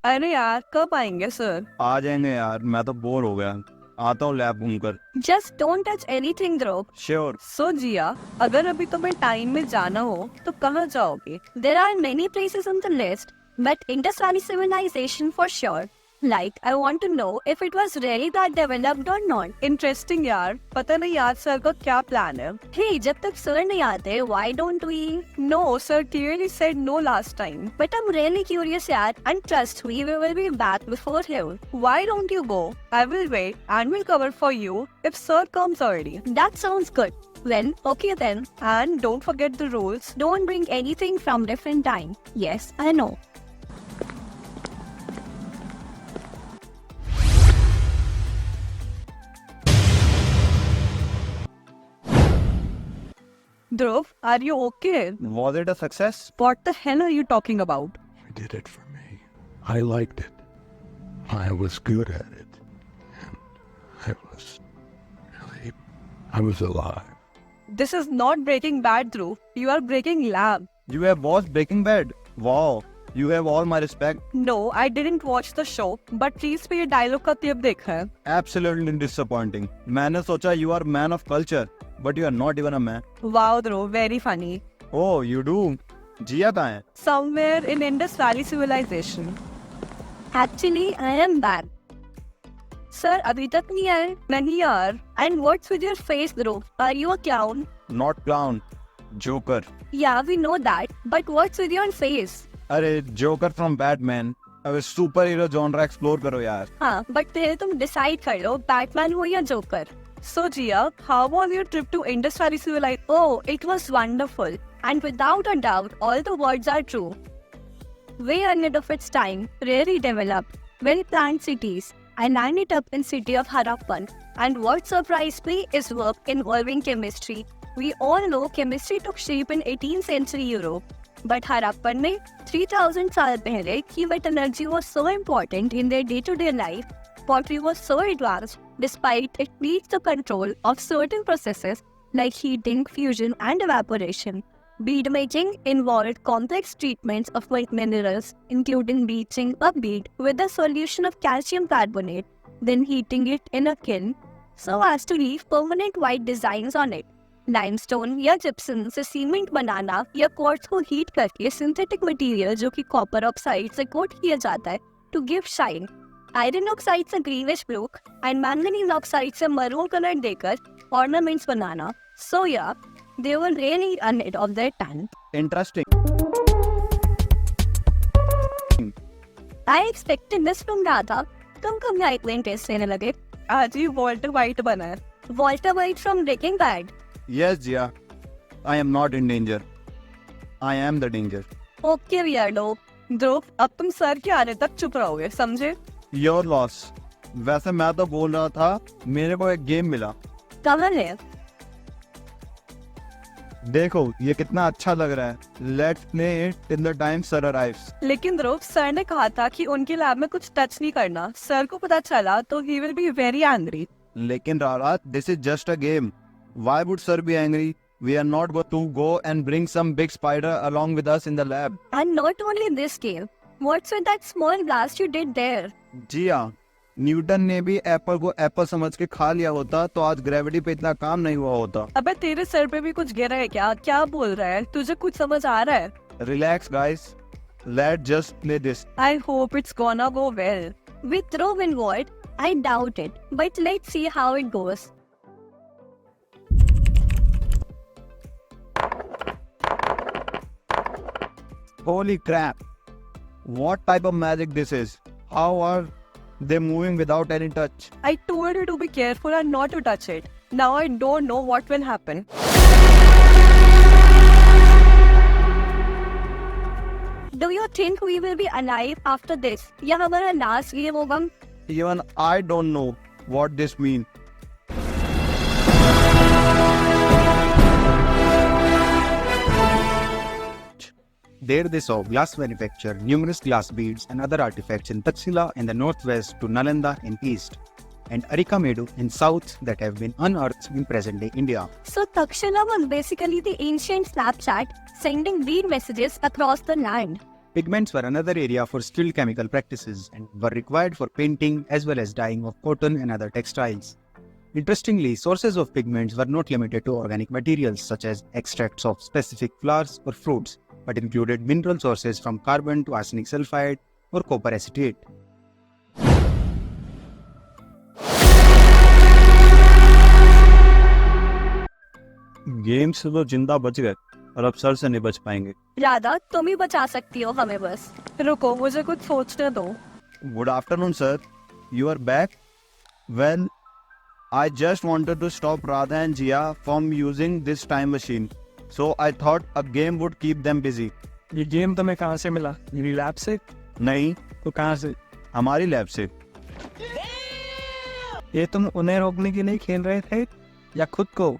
अरे यार कब आएंगे सर? आ जाएंगे यार, मैं तो बोर हो गया। आता हूँ लैब घूमकर। Just don't touch anything Dhruv. Sure. So Jiya, अगर अभी तुम्हें टाइम में जाना हो तो कहाँ जाओगे? There are many places on the list, but Indus Valley Civilization for sure. Like, I want to know if it was really that developed or not. Interesting यार, पता नहीं यार सर का क्या प्लान है। Hey, जब तक सर नहीं आते, why don't we? No sir clearly said no last time. But I'm really curious, yaar, and trust me, we will be back before him. Why don't you go? I will wait and will cover for you if sir comes early. That sounds good. Well, okay then. And don't forget the rules. Don't bring anything from different time. Yes, I know. Dhruv, are you okay? Was it a success? What the hell are you talking about? I did it for me. I liked it. I was good at it. And I was alive. This is not Breaking Bad, Dhruv. You are breaking lab. You have watched Breaking Bad? Wow, you have all my respect. No, I didn't watch the show, but please पे ये dialogue का tape देखा है। Absolutely disappointing. मैंने सोचा you are man of culture, but you are not even a man. Wow, Dhruv, very funny. Oh, you do? जिया कहाँ है? Somewhere in Indus Valley Civilization. Actually, I am back. Sir, अभी तक नहीं आए? नहीं यार। And what's with your face, Dhruv? Are you a clown? Not clown. Joker. Yeah, we know that. But what's with your face? अरे Joker from Batman. अब super hero genre explore करो यार। हाँ, but पहले तुम डिसाइड कर लो Batman हो या joker. So Jia, how was your trip to Indus Valley Civilization? Oh, it was wonderful. And without a doubt, all the words are true. Way ahead of its time, really developed, well-planned cities. I landed up in city of Harappan. And what surprised me is work involving chemistry. We all know chemistry took shape in 18th century Europe. But Harappan में 3000 साल पहले heat energy was so important in their day-to-day life. Pottery was so advanced, despite it needs the control of certain processes like heating, fusion, and evaporation. Bead making involved complex treatments of wet minerals, including bleaching a bead with a solution of calcium carbonate, then heating it in a kiln so as to leave permanent white designs on it. Limestone या gypsum से cement बनाना या quartz को heat करके synthetic material जो कि copper oxide से coat किया जाता है to give shine. Iron oxide से greenish blue and manganese oxide से मरून कलर देकर ऑर्नामेंट्स बनाना. सो या they were really ahead of their time. Interesting. I expected this from Radha. तुम कब यहाँ इतने इंटरेस्ट लेने लगे? आज ही वॉल्टर वाइट बना है। Walter White from Breaking Bad. Yes, Jia. I am not in danger. I am the danger. Okay, weirdo. ध्रुव, अब तुम सर के आने तक चुप रहोगे, समझे? Your loss. वैसे मैं तो बोल रहा था, मेरे को एक गेम मिला। कहाँ है? देखो ये कितना अच्छा लग रहा है। Let's play it till the time sir arrives. लेकिन ध्रुव, सर ने कहा था कि उनके लैब में कुछ टच नहीं करना। सर को पता चला तो he will be very angry. लेकिन रारा, this is just a game. Why would sir be angry? We are not going to go and bring some big spider along with us in the lab. And not only this game. What's with that small blast you did there? जी हाँ, Newton ने भी Apple को Apple समझ के खा लिया होता तो आज ग्रेविटी पे इतना काम नहीं हुआ होता। अबे तेरे सर पे भी कुछ गिरा है क्या? क्या बोल रहा है? तुझे कुछ समझ आ रहा है? Relax guys, let's just play this. I hope it's gonna go well. With Dhruv involved, I doubt it. But let's see how it goes. Holy crap! What type of magic this is? How are they moving without any touch? I told you to be careful and not to touch it. Now I don't know what will happen. Do you think we will be alive after this? या हमारा last game होगा? Even I don't know what this means. There they saw glass manufacture, numerous glass beads and other artifacts in Taxila in the northwest to Nalanda in east, and Arikamedu in south that have been unearthed in present-day India. So Takshila was basically the ancient Snapchat sending read messages across the land. Pigments were another area for skilled chemical practices and were required for painting as well as dyeing of cotton and other textiles. Interestingly, sources of pigments were not limited to organic materials such as extracts of specific flowers or fruits, but included mineral sources from carbon to arsenic sulfide or copper acetate. Game से तो जिंदा बच गए और अब sir से नहीं बच पाएंगे. राधा, तुम ही बचा सकती हो हमें बस. रुको, मुझे कुछ सोचने दो. Good afternoon, sir. You are back? Well, I just wanted to stop Radha and Jia from using this time machine. So I thought a game would keep them busy. ये गेम तुम्हें कहाँ से मिला? मेरी लैब से? नहीं, तो कहाँ से? हमारी लैब से. ये तुम उन्हें रोकने के लिए खेल रहे थे या खुद को?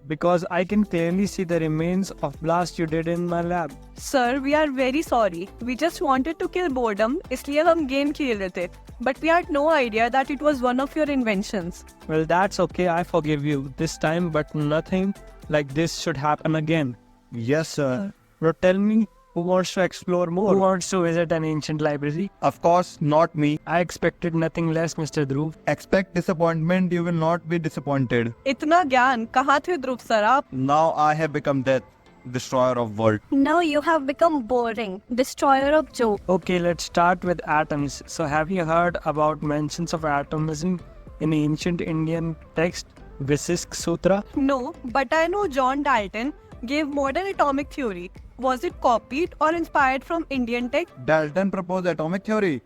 Because I can clearly see the remains of blast you did in my lab. Sir, we are very sorry. We just wanted to kill boredom, इसलिए हम गेम खेल रहे थे. But we had no idea that it was one of your inventions. Well, that's okay. I forgive you this time, but nothing like this should happen again. Yes, sir. Now tell me, who wants to explore more? Who wants to visit an ancient library? Of course, not me. I expected nothing less, Mr. Dhruv. Expect disappointment, you will not be disappointed. इतना ज्ञान कहाँ थे ध्रुव sir आप? Now I have become death, destroyer of world. Now you have become boring, destroyer of joke. Okay, let's start with atoms. So have you heard about mentions of atomism in ancient Indian text, Vasisk Sutra? No, but I know John Dalton gave modern atomic theory. Was it copied or inspired from Indian text? Dalton proposed atomic theory.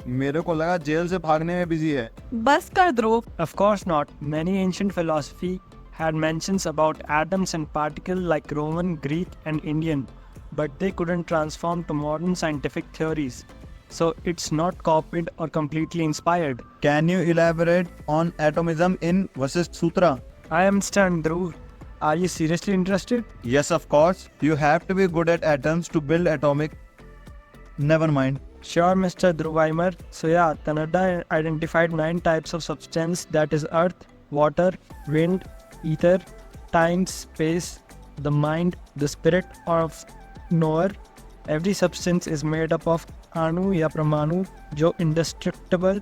मेरे को लगा jail से भागने में busy है. बस कर ध्रुव. Of course not. Many ancient philosophy had mentions about atoms and particles like Roman, Greek and Indian, but they couldn't transform to modern scientific theories. So it's not copied or completely inspired. Can you elaborate on atomism in Vasisth Sutra? I am stunned, Dhruv. Are you seriously interested? Yes, of course. You have to be good at atoms to build atomic. Never mind. Sure, Mr. Dhruvaimer. So yeah, Tanada identified 9 types of substance, that is earth, water, wind, ether, time, space, the mind, the spirit of knower. Every substance is made up of anu ya pramanu, jo indestructible,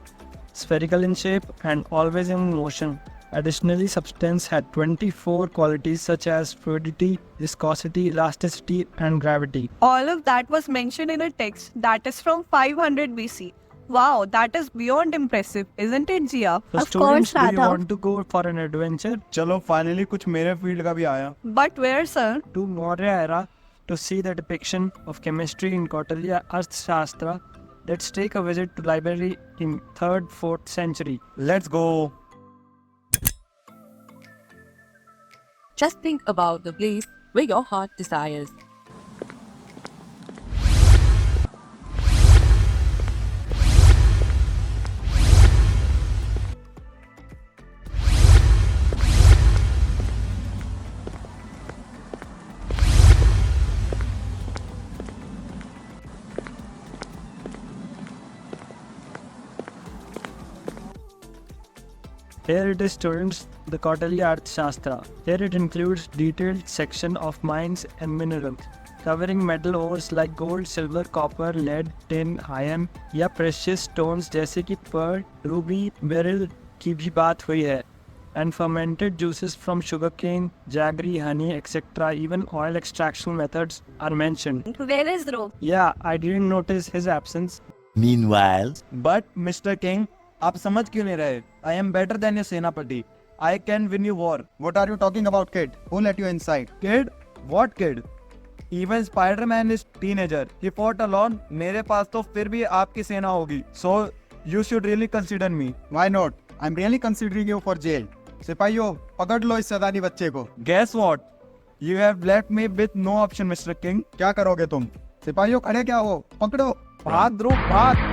spherical in shape and always in motion. Additionally, substance had 24 qualities such as fluidity, viscosity, elasticity and gravity. All of that was mentioned in a text that is from 500 BC. Wow, that is beyond impressive, isn't it, Jia? So Of students, course, do you Radha. want to go for an adventure चलो finally कुछ मेरे field का भी आया. But where, sir? to Maurya era to see the depiction of chemistry in Kautilya Arthashastra? Let's take a visit to library in 3rd, 4th century. Let's go. Just think about the place where your heart desires. Here it is, students, the Kautilya Arthashastra. Here it includes detailed section of mines and minerals, covering metal ores like gold, silver, copper, lead, tin, iron या precious stones जैसे कि pearl, ruby, beryl की भी बात हुई है. And fermented juices from sugarcane, jaggery, honey, etc. Even oil extraction methods are mentioned. Where is Dhruv? Yeah, I didn't notice his absence. Meanwhile, But Mr. King, आप समझ क्यों नहीं रहे? I am better than your सेनापति. I can win you war. What are you talking about, kid? Who let you inside? Kid? What kid? Even Spider-Man is teenager. He fought alone. मेरे पास तो फिर भी आपकी सेना होगी. So you should really consider me. Why not? I'm really considering you for jail. सिपाहियों, पकड़ लो इस सदानी बच्चे को. Guess what? You have left me with no option, Mr. King. क्या करोगे तुम? सिपाहियों खड़े क्या हो? पकड़ो. भाग ध्रुव, भाग.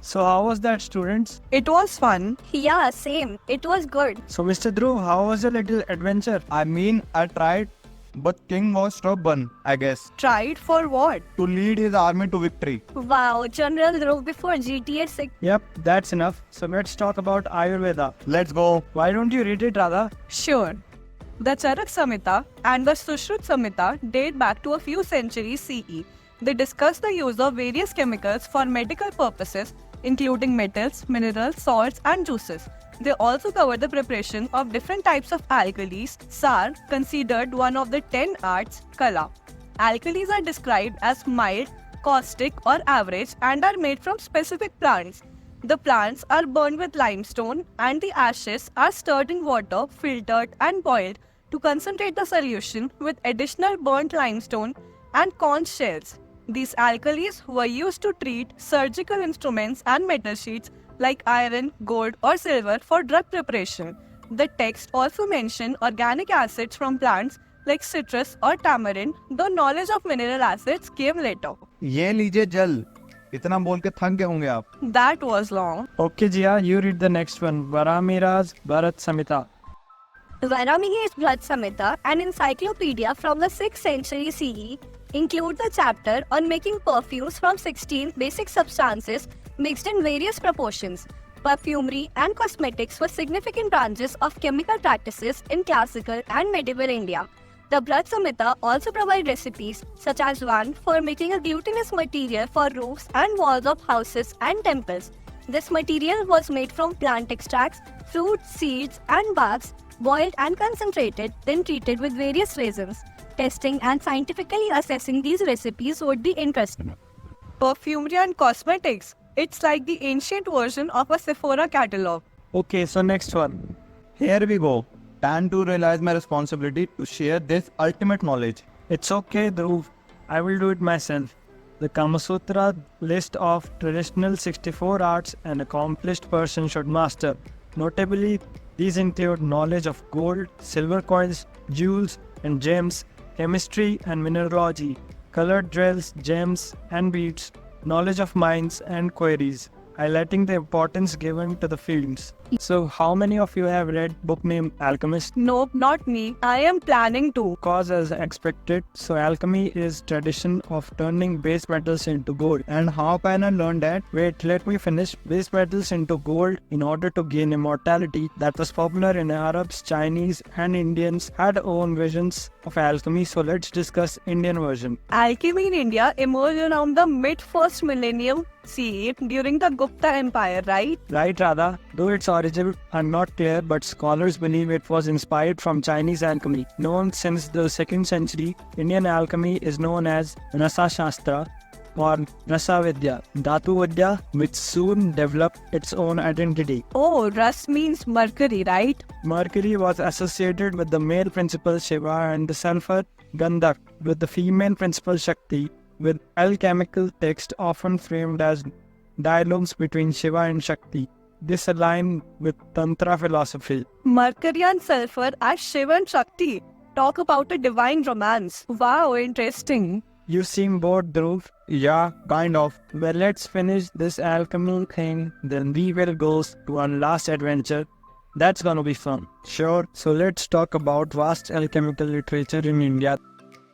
So how was that, students? It was fun. Yeah, same. It was good. So Mr. Dhruv, how was your little adventure? I mean, I tried, but King was stubborn, I guess, Tried for what? to lead his army to victory. Wow, General Dhruv before GTA 6. Yep, that's enough. So let's talk about Ayurveda. Let's go. Why don't you read it, Radha? Sure. The Charak Samhita and the Sushruta Samhita date back to a few centuries CE. They discuss the use of various chemicals for medical purposes, including metals, minerals, salts, and juices. They also cover the preparation of different types of alkalis. SAR, considered one of the 10 arts, Kala. Alkalis are described as mild, caustic, or average and are made from specific plants. The plants are burned with limestone and the ashes are stirred in water, filtered, and boiled to concentrate the solution with additional burnt limestone and conch shells. These alkalis were used to treat surgical instruments and metal sheets like iron, gold, or silver for drug preparation. The text also mentioned organic acids from plants like citrus or tamarind, though knowledge of mineral acids came later. ये लीजिए जल. इतना बोल के थक गए होंगे आप. That was long. Okay, Jia, you read the next one. Varamira's Bharat Samhita. Varamira's Bharat Samhita, an encyclopedia from the 6th century CE, includes the chapter on making perfumes from 16 basic substances mixed in various proportions. Perfumery and cosmetics were significant branches of chemical practices in classical and medieval India. The Bharat Samhita also provides recipes, such as one for making a glutinous material for roofs and walls of houses and temples. This material was made from plant extracts, fruits, seeds, and barks, boiled and concentrated, then treated with various resins. Testing and scientifically assessing these recipes would be interesting. Perfumery and cosmetics. It's like the ancient version of a Sephora catalog. Okay, so next one. Here we go. Time to realize my responsibility to share this ultimate knowledge. It's okay, Dhruv. I will do it myself. The Kama Sutra list of traditional 64 arts an accomplished person should master. Notably, these include knowledge of gold, silver coins, jewels and gems, chemistry and mineralogy, colored drills, gems and beads, knowledge of mines and quarries, highlighting the importance given to the fields. So, how many of you have read book named Alchemist? Nope, not me. I am planning to. Cause as expected, so alchemy is tradition of turning base metals into gold. And how can I learn that? Wait, let me finish. Base metals into gold in order to gain immortality that was popular in Arabs, Chinese and Indians had own visions of alchemy. So let's discuss Indian version. Alchemy in India emerged around the mid-first millennium CE during the Gupta Empire, right? Right, Radha. Though its origin are not clear, but scholars believe it was inspired from Chinese alchemy. Known since the 2nd century, Indian alchemy is known as Rasa Shastra or Rasa Vidya, Dhatu Vidya, which soon developed its own identity. Oh, Rus means mercury, right? Mercury was associated with the male principle Shiva and the sulfur Gandhak with the female principle Shakti, with alchemical text often framed as dialogues between Shiva and Shakti. This aligned with Tantra philosophy. Mercury and sulfur are Shiva and Shakti. Talk about a divine romance. Wow, interesting. You seem bored, Dhruv. Yeah, kind of. Well, let's finish this alchemy thing, then we will go to our last adventure. That's gonna be fun. Sure. So let's talk about vast alchemical literature in India.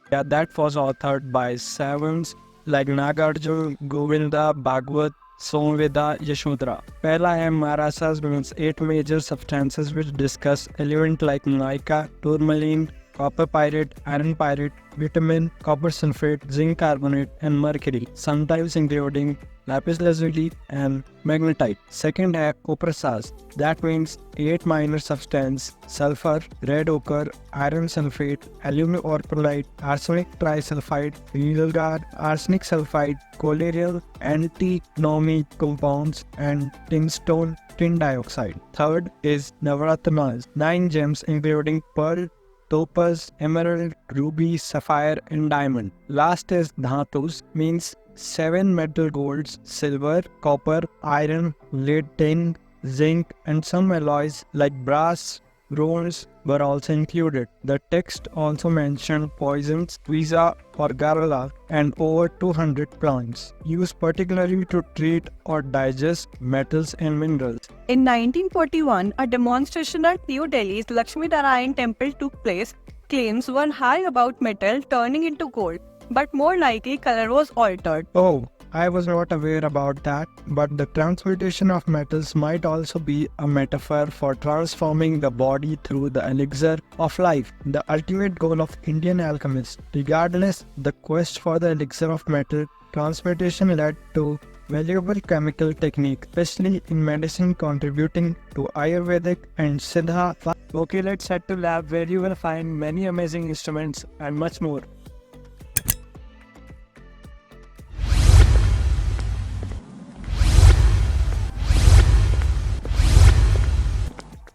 That was authored by savants like Nagarjuna, Govinda, Bhagavad, Somveda, Yashodhara. Pehla hai Maharasa's means 8 major substances which discuss elements like mica, tourmaline, copper pyrite, iron pyrite, vitamin, copper sulfate, zinc carbonate, and mercury, sometimes including lapis lazuli and magnetite. Second hai Uprasas, that means 8 minor substances: sulfur, red ochre, iron sulfate, aluminum orpolite, arsenic trisulfide, Rilgar, arsenic sulfide, colloidal, antinomie compounds, and tinstone tin dioxide. Third is Navaratnas, 9 gems including pearl, topaz, emerald, ruby, sapphire, and diamond. Last is Dhatus, means 7 metal golds: silver, copper, iron, lead, tin, zinc, and some alloys like brass, bronze were also included. The text also mentioned poisons, visa or garala, and over 200 plants, used particularly to treat or digest metals and minerals. In 1941, a demonstration at New Delhi's Lakshmi Narayan temple took place. Claims were high about metal turning into gold, but more likely color was altered. Oh, I was not aware about that, but the transmutation of metals might also be a metaphor for transforming the body through the elixir of life, the ultimate goal of Indian alchemists. Regardless, the quest for the elixir of metal transmutation led to valuable chemical technique, especially in medicine, contributing to Ayurvedic and Siddha. Okay, let's head to lab where you will find many amazing instruments and much more.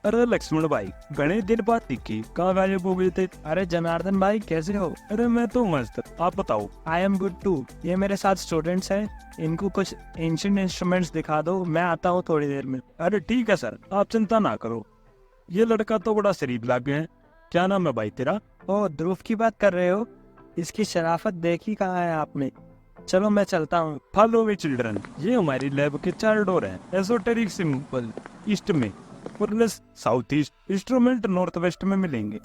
अरे लक्ष्मण भाई, घने दिन बाद दिखी, कहाँ गायब हो गए थे? अरे जनार्दन भाई, कैसे हो? अरे मैं तो मस्त, आप बताओ। I am good too. ये मेरे साथ स्टूडेंट्स हैं, इनको कुछ एंशिएंट इंस्ट्रूमेंट्स दिखा दो, मैं आता हूँ थोड़ी देर में। अरे ठीक है सर, आप चिंता ना करो। ये लड़का तो बड़ा शरीफ लागे है। क्या नाम है भाई तेरा? ओ, ध्रुव की बात कर रहे हो? इसकी शराफत देखी कहाँ है आपने? चलो मैं चलता हूँ। Follow me children. ये हमारी लैब के 4 डोर हैं। एसोटेरिक सिंपल ईस्ट में, पुरलेस south east, instrument north west में मिलेंगे।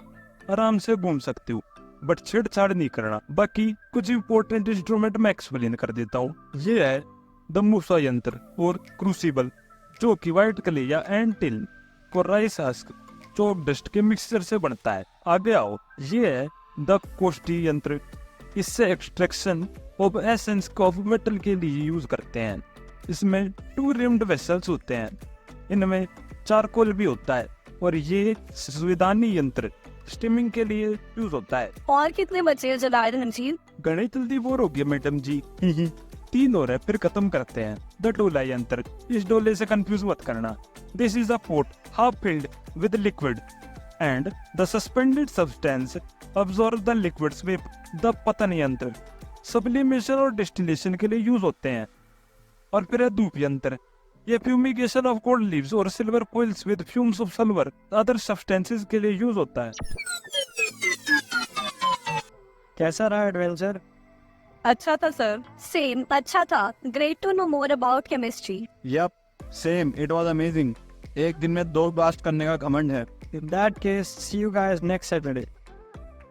आराम से घूम सकते हो, बट छेड़छाड़ नहीं करना। बाकी कुछ इंपॉर्टेंट इंस्ट्रूमेंट मैं एक्सप्लेन कर देता हूँ। ये है द मूसा यंत्र और क्रूसिबल, जो कि व्हाइट क्ले या एंटिल और राइस हस्क चौक डस्ट के मिक्सचर से बनता है। आगे आओ। ये है द कोष्टी यंत्र। इससे extraction of essence of metal के लिए यूज करते हैं। इसमें 2 रिम्ड वेसल्स होते हैं, इनमें चारकोल भी होता है। और ये संविधानी यंत्र स्टीमिंग के लिए यूज होता है। और कितने बचे हैं जनार्दन जी? गणित जल्दी बोर हो गया मैडम जी। 3 और है, फिर खत्म करते हैं। द डोला यंत्र, इस डोले से कंफ्यूज मत करना। This is a pot half filled with liquid and the suspended substance absorb the liquids with the पतन यंत्र, सब्लिमेशन और डिस्टिलेशन के लिए यूज होते हैं। और फिर है धूप यंत्र, ये फ्यूमिगेशन ऑफ गोल्ड लीव्स और silver coils with fumes of sulphur other substances के लिए यूज होता है। कैसा रहा एडवेंचर? अच्छा था सर। सेम, अच्छा था। Great to know more about chemistry. Yup, same. It was amazing. एक दिन में 2 ब्लास्ट करने का घमंड है। In that case, see you guys next Saturday.